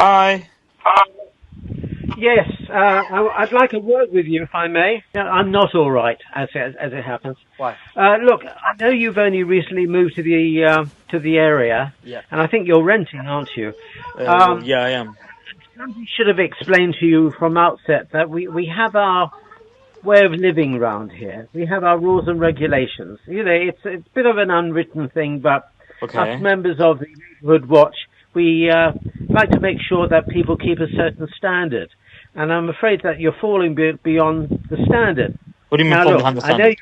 Hi. Yes, I'd like to work with you if I may. No, I'm not all right, as it happens. Why? Look, I know you've only recently moved to the area, Yeah. and I think you're renting, aren't you? Well, Um, yeah, I am. Somebody should have explained to you from outset that we have our way of living round here. We have our rules and regulations. You know, it's a bit of an unwritten thing, but us Okay. members of the Neighbourhood Watch, we like to make sure that people keep a certain standard. And I'm afraid that you're falling beyond the standard. What do you mean Now, falling look, behind the I know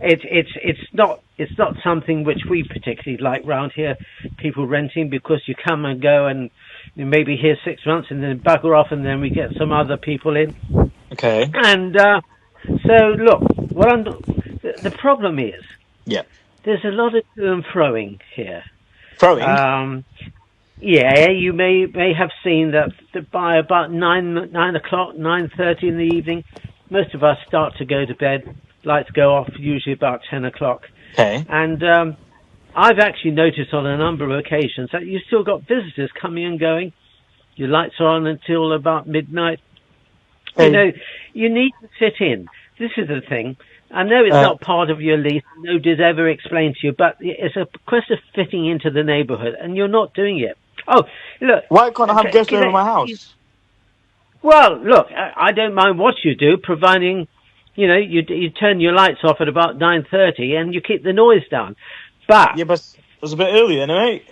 standard? it's not something which we particularly like round here. People renting because you come and go and you may be here 6 months and then bugger off, and then we get some other people in. Okay. And so, look, the problem is Yeah. there's a lot of to and froing here. Throwing. Um, yeah, you may have seen that by about 9 o'clock, 9:30 in the evening, most of us start to go to bed. Lights go off usually about 10 o'clock, Okay. and I've actually noticed on a number of occasions that you've still got visitors coming and going. Your lights are on until about midnight. You Hey. know, you need to fit in. This is the thing. I know it's not part of your lease. Nobody's ever explained to you, but it's a question of fitting into the neighbourhood, and you're not doing it. Oh, look. Why can't I have guests over my You- house? Well, look, I don't mind what you do, providing, you turn your lights off at about 9:30 and you keep the noise down. But Yeah, but it was a bit earlier, anyway.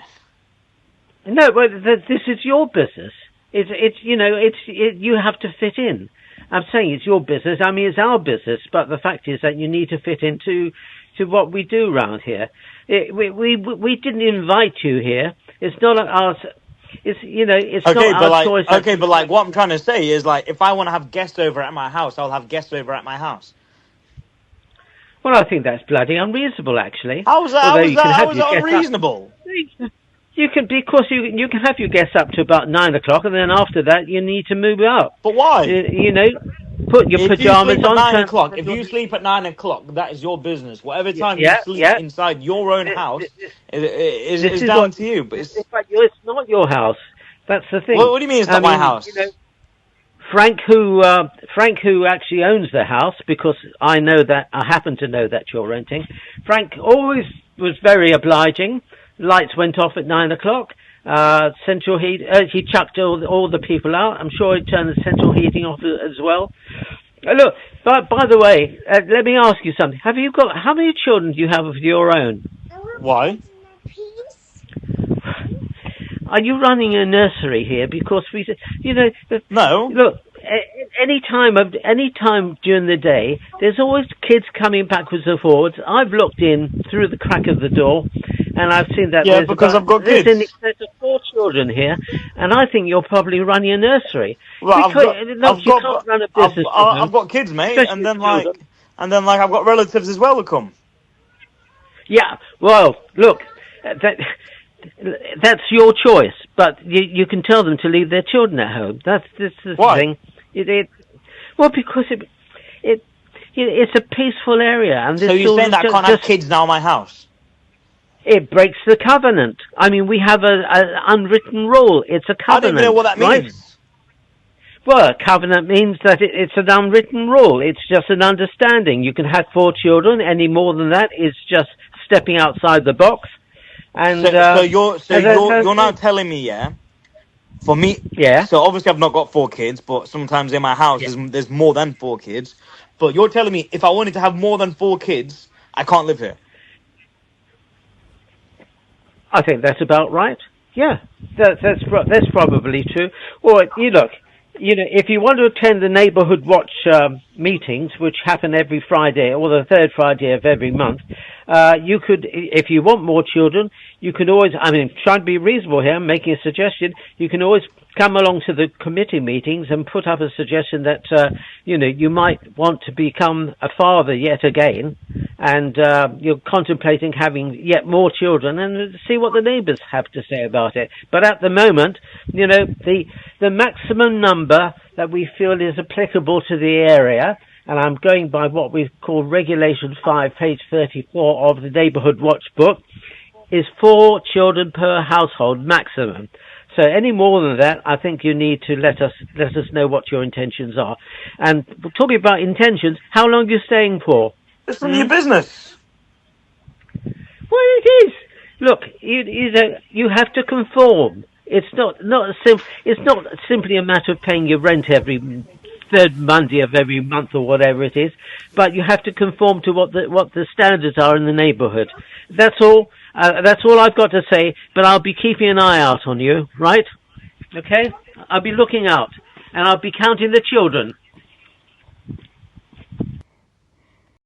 no, but this is your business. You have to fit in. I'm saying it's your business. I mean, it's our business. But the fact is that you need to fit into what we do around here. We didn't invite you here. It's not ours. It's Okay, not but our choice. what I'm trying to say is, like, if I want to have guests over at my house, I'll have guests over at my house. Well, I think that's bloody unreasonable, actually. How was that? Although you can How have was your that guests up. unreasonable? You can, because you can have your guests up to about 9 o'clock, and then after that you need to move up. But why? Put your If you pajamas sleep at on. 9 o'clock, if you sleep at 9 o'clock, that is your business. Whatever time you Yeah, sleep yeah. inside your own house This is is down what. to you. But it's It's not your house. That's the thing. what do you mean it's I not my mean, house? Frank, who actually owns the house, because I happen to know that you're renting. Frank always was very obliging. Lights went off at 9 o'clock. Central heat. He chucked all the people out. I'm sure he turned the central heating off as well. Look, by the way, let me ask you something. How many children do you have of your own? Why? Are you running a nursery here? Because No. look, any time during the day, there's always kids coming backwards and forwards. I've looked in through the crack of the door, and I've seen that Yeah, because I've got there's kids. in excess of 4 children here, and I think you're probably running a nursery. Well, You can't run a business. I've got kids, mate, especially and children. then I've got relatives as well that come. Yeah, well, look, that's your choice, but you can tell them to leave their children at home. That's the Why? thing. Well, because it's a peaceful area, and So you're saying that I can't have kids now in my house? It breaks the covenant. I mean, we have an unwritten rule. It's a I covenant. don't even know what that right? means. Well, a covenant means that it's an unwritten rule. It's just an understanding. You can have 4 children. Any more than that is just stepping outside the box. And So you're now telling me, yeah? For me, yeah. so obviously I've not got 4 kids, but sometimes in my house there's more than 4 kids. But you're telling me if I wanted to have more than 4 kids, I can't live here. I think that's about right. Yeah, that's probably true. Or look, if you want to attend the Neighbourhood Watch meetings, which happen every Friday or the third Friday of every month, you could, if you want more children, you can always. I mean, try to be reasonable here. I'm making a suggestion. You can always come along to the committee meetings and put up a suggestion that you might want to become a father yet again, and you're contemplating having yet more children, and see what the neighbours have to say about it. But at the moment, the maximum number that we feel is applicable to the area, and I'm going by what we call Regulation 5, page 34 of the Neighbourhood Watch book, is 4 children per household maximum. So any more than that, I think you need to let us know what your intentions are. And talking about intentions, how long are you staying for? It's none of your business. Well, it is. Look, you have to conform. It's not simply a matter of paying your rent every third Monday of every month or whatever it is, but you have to conform to what the standards are in the neighbourhood. That's all. That's all I've got to say. But I'll be keeping an eye out on you, right? Okay? I'll be looking out, and I'll be counting the children.